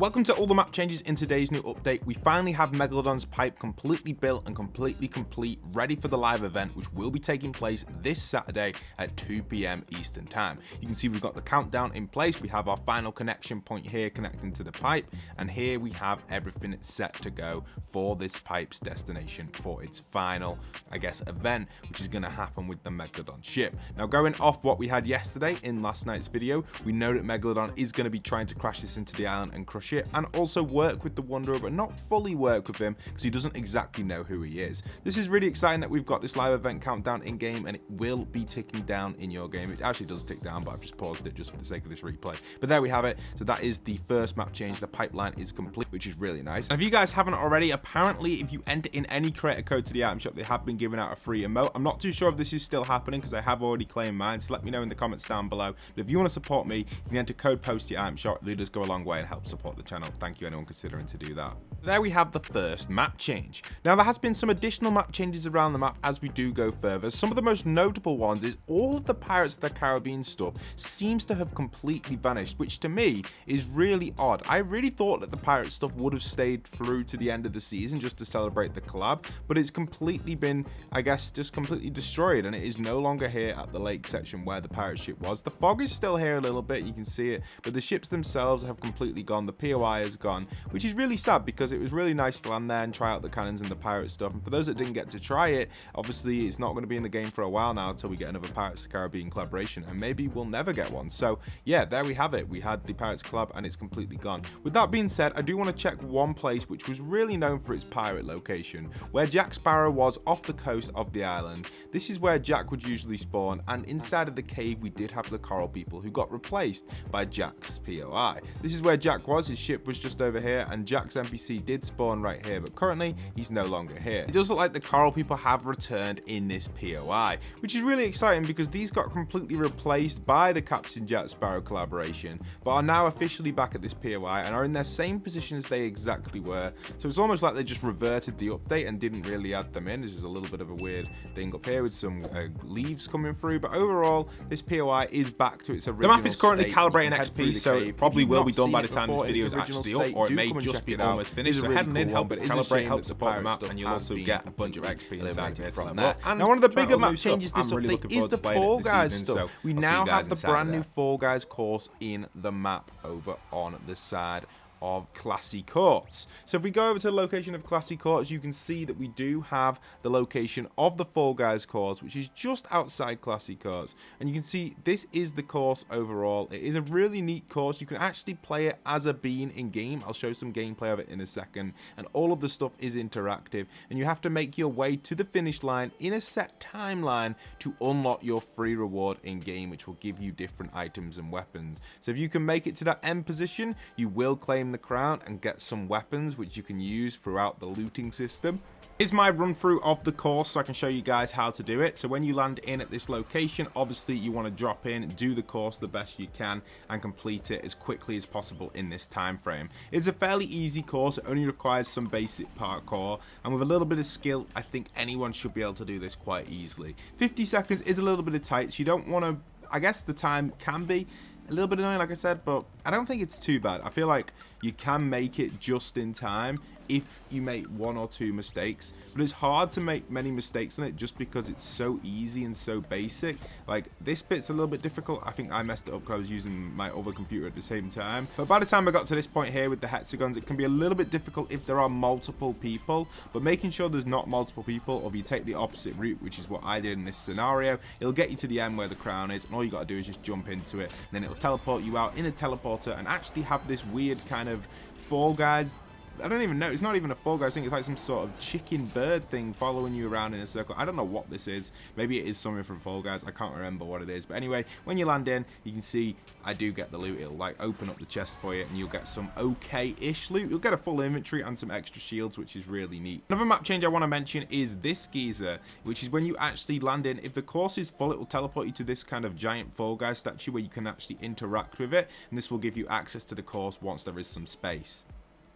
Welcome to all the map changes in today's new update. We finally have Megalodon's pipe completely built and completely complete, ready for the live event, which will be taking place this Saturday at 2 p.m. Eastern Time. You can see we've got the countdown in place. We have our final connection point here connecting to the pipe, and here we have everything set to go for this pipe's destination for its final, event, which is going to happen with the Megalodon ship. Now, going off what we had yesterday in last night's video, we know that Megalodon is going to be trying to crash this into the island and crush it, and also work with the Wanderer, but not fully work with him because he doesn't exactly know who he is. This is really exciting that we've got this live event countdown in game, and it will be ticking down in your game. It actually does tick down, but I've just paused it just for the sake of this replay. But there we have it. So that is the first map change. The pipeline is complete, which is really nice. And if you guys haven't already, apparently if you enter in any creator code to the item shop, they have been giving out a free emote. I'm not too sure if this is still happening because I have already claimed mine, so let me know in the comments down below. But if you want to support me, you can enter code post to your item shop. It really does go a long way and help support the channel. Thank you anyone considering to do that. There we have the first map change. Now, there has been some additional map changes around the map as we do go further. Some of the most notable ones is all of the Pirates of the Caribbean stuff seems to have completely vanished, which to me is really odd. I really thought that the pirate stuff would have stayed through to the end of the season just to celebrate the collab, but it's completely been, just completely destroyed, and it is no longer here at the lake section where the pirate ship was. The fog is still here a little bit, you can see it, but the ships themselves have completely gone. The POI has gone, which is really sad because it was really nice to land there and try out the cannons and the pirate stuff. And for those that didn't get to try it, obviously it's not going to be in the game for a while now until we get another Pirates of the Caribbean collaboration, and maybe we'll never get one. So yeah, there we have it. We had the Pirates collab and it's completely gone. With that being said, I do want to check one place which was really known for its pirate location, where Jack Sparrow was off the coast of the island. This is where Jack would usually spawn, and inside of the cave we did have the coral people who got replaced by Jack's POI. This is where Jack was. His ship was just over here, and Jack's NPC did spawn right here, but currently he's no longer here. It does look like the coral people have returned in this POI, which is really exciting because these got completely replaced by the Captain Jack Sparrow collaboration, but are now officially back at this POI and are in their same position as they exactly were. So it's almost like they just reverted the update and didn't really add them in. This is a little bit of a weird thing up here with some leaves coming through, but overall this POI is back to its original. The map is currently calibrating XP, so it probably will be done by the time this video is actually up, or it may just be almost finished. So head in, help it calibrate, help support the map, and you'll also get a bunch of XP inside of it from there. Now, one of the bigger map changes this update is the Fall Guys stuff. We now have the brand new Fall Guys course in the map over on the side of Classy Courts. So if we go over to the location of Classy Courts, you can see that we do have the location of the Fall Guys course, which is just outside Classy Courts. And you can see this is the course overall. It is a really neat course. You can actually play it as a bean in game. I'll show some gameplay of it in a second. And all of the stuff is interactive, and you have to make your way to the finish line in a set timeline to unlock your free reward in game, which will give you different items and weapons. So if you can make it to that end position, you will claim the crown and get some weapons which you can use throughout the looting system. Here's my run through of the course so I can show you guys how to do it. So when you land in at this location, obviously you want to drop in, do the course the best you can, and complete it as quickly as possible in this time frame. It's a fairly easy course. It only requires some basic parkour, and with a little bit of skill, I think anyone should be able to do this quite easily. 50 seconds is a little bit of tight, so you don't want to, the time can be a little bit annoying, like I said, but I don't think it's too bad. I feel like you can make it just in time if you make one or two mistakes, but it's hard to make many mistakes in it just because it's so easy and so basic. Like, this bit's a little bit difficult. I think I messed it up because I was using my other computer at the same time, but by the time I got to this point here with the hexagons, it can be a little bit difficult if there are multiple people, but making sure there's not multiple people, or if you take the opposite route, which is what I did in this scenario, it'll get you to the end where the crown is, and all you got to do is just jump into it, and then it'll teleport you out in a teleporter and actually have this weird kind of Fall Guys, I don't even know, it's not even a Fall Guys thing, it's like some sort of chicken bird thing following you around in a circle. I don't know what this is. Maybe it is something from Fall Guys, I can't remember what it is. But anyway, when you land in, you can see I do get the loot. It'll like open up the chest for you, and you'll get some okay-ish loot. You'll get a full inventory and some extra shields, which is really neat. Another map change I want to mention is this geezer, which is when you actually land in, if the course is full, it will teleport you to this kind of giant Fall Guys statue where you can actually interact with it, and this will give you access to the course once there is some space.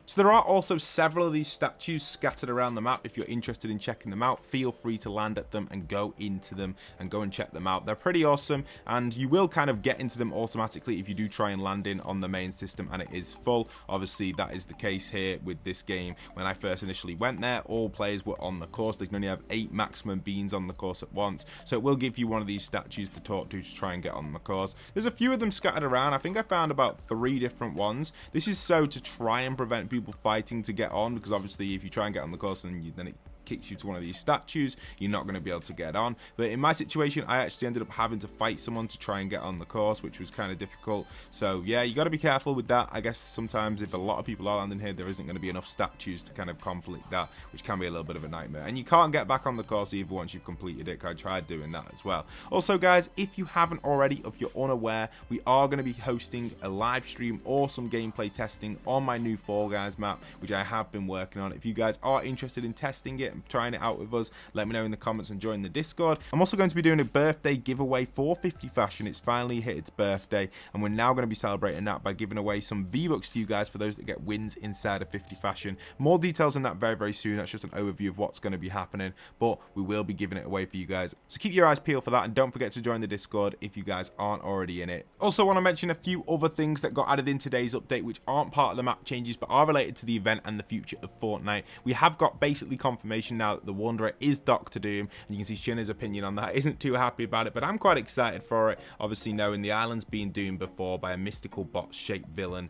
So there are also several of these statues scattered around the map. If you're interested in checking them out, feel free to land at them and go into them and go and check them out. They're pretty awesome, and you will kind of get into them automatically if you do try and land in on the main system and it is full. Obviously that is the case here with this game. When I first initially went there, all players were on the course. They can only have 8 maximum beans on the course at once, so it will give you one of these statues to talk to try and get on the course. There's a few of them scattered around. I think I found about 3 different ones. This is so to try and prevent people fighting to get on, because obviously if you try and get on the course and then it kicks you to one of these statues, you're not going to be able to get on. But in my situation, I actually ended up having to fight someone to try and get on the course, which was kind of difficult. So yeah, you got to be careful with that. I guess sometimes if a lot of people are landing here, there isn't going to be enough statues to kind of conflict that, which can be a little bit of a nightmare. And you can't get back on the course either once you've completed it. I tried doing that as well. Also guys, if you haven't already, if you're unaware, we are going to be hosting a live stream or some gameplay testing on my new Fall Guys map, which I have been working on. If you guys are interested in testing it and trying it out with us, let me know in the comments and join the Discord. I'm also going to be doing a birthday giveaway for 50 Fashion. It's finally hit its birthday, and we're now going to be celebrating that by giving away some V-Bucks to you guys for those that get wins inside of 50 Fashion. More details on that very, very soon. That's just an overview of what's going to be happening, but we will be giving it away for you guys. So keep your eyes peeled for that, and don't forget to join the Discord if you guys aren't already in it. Also want to mention a few other things that got added in today's update, which aren't part of the map changes, but are related to the event and the future of Fortnite. We have got basically confirmation now that the Wanderer is Dr. Doom, and you can see Shinna's opinion on that isn't too happy about it, but I'm quite excited for it, obviously knowing the island's been doomed before by a mystical bot-shaped villain.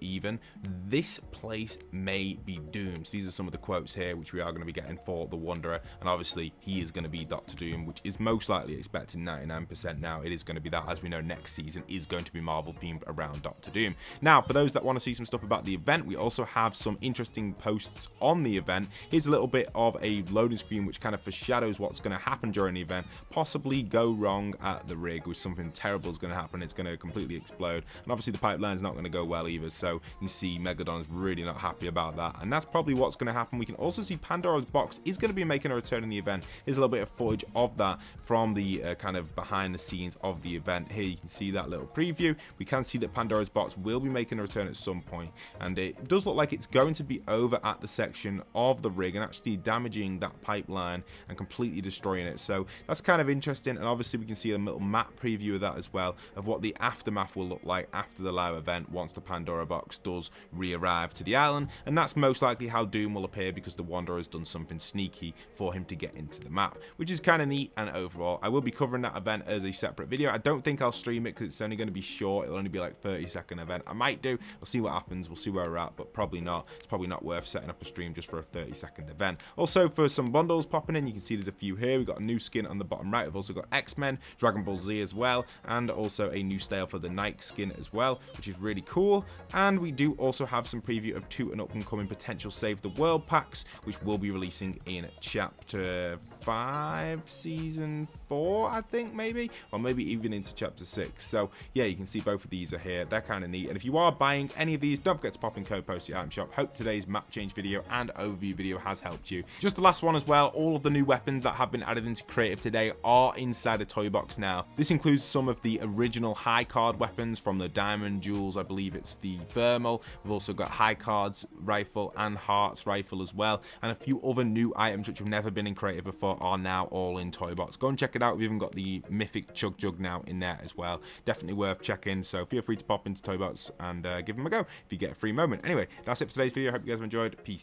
Even this place may be doomed. So these are some of the quotes here which we are going to be getting for the Wanderer, and obviously he is going to be Dr. Doom, which is most likely expected 99% now. It is going to be that, as we know next season is going to be Marvel themed around Dr. Doom. Now for those that want to see some stuff about the event, we also have some interesting posts on the event. Here's a little bit of a loading screen which kind of foreshadows what's going to happen during the event. Possibly go wrong at the rig, with something terrible is going to happen. It's going to completely explode, and obviously the pipeline's not going to go well either, so you can see Megalodon is really not happy about that, and that's probably what's going to happen. We can also see Pandora's box is going to be making a return in the event. Here's a little bit of footage of that from the kind of behind the scenes of the event. Here you can see that little preview. We can see that Pandora's box will be making a return at some point, and it does look like it's going to be over at the section of the rig and actually damaging that pipeline and completely destroying it. So that's kind of interesting, and obviously we can see a little map preview of that as well, of what the aftermath will look like after the live event once the Pandora box does re-arrive to the island, and that's most likely how Doom will appear, because the Wanderer has done something sneaky for him to get into the map, which is kind of neat. And overall I will be covering that event as a separate video. I don't think I'll stream it because it's only going to be short. It'll only be like 30-second event. I might do, we'll see what happens, we'll see where we're at, but probably not. It's probably not worth setting up a stream just for a 30-second event. Also for some bundles popping in, you can see there's a few here. We've got a new skin on the bottom right. We've also got X-Men, Dragon Ball Z as well, and also a new style for the Nike skin as well, which is really cool. And we do also have some preview of 2 and upcoming potential Save the World packs, which will be releasing in Chapter 5, Season 4, I think, maybe, or maybe even into Chapter 6. So yeah, you can see both of these are here. They're kind of neat, and if you are buying any of these, don't forget to pop in code post your item shop. Hope today's map change video and overview video has helped you. Just the last one as well, all of the new weapons that have been added into creative today are inside a toy box now. This includes some of the original high card weapons from the Diamond Jewels. I believe it's the Thermal. We've also got High Cards rifle and Hearts rifle as well, and a few other new items which have never been in creative before are now all in toy box. Go and check it out. We've even got the mythic Chug Jug now in there as well. Definitely worth checking, so feel free to pop into toy box and give them a go if you get a free moment. Anyway, that's it for today's video. Hope you guys have enjoyed. Peace.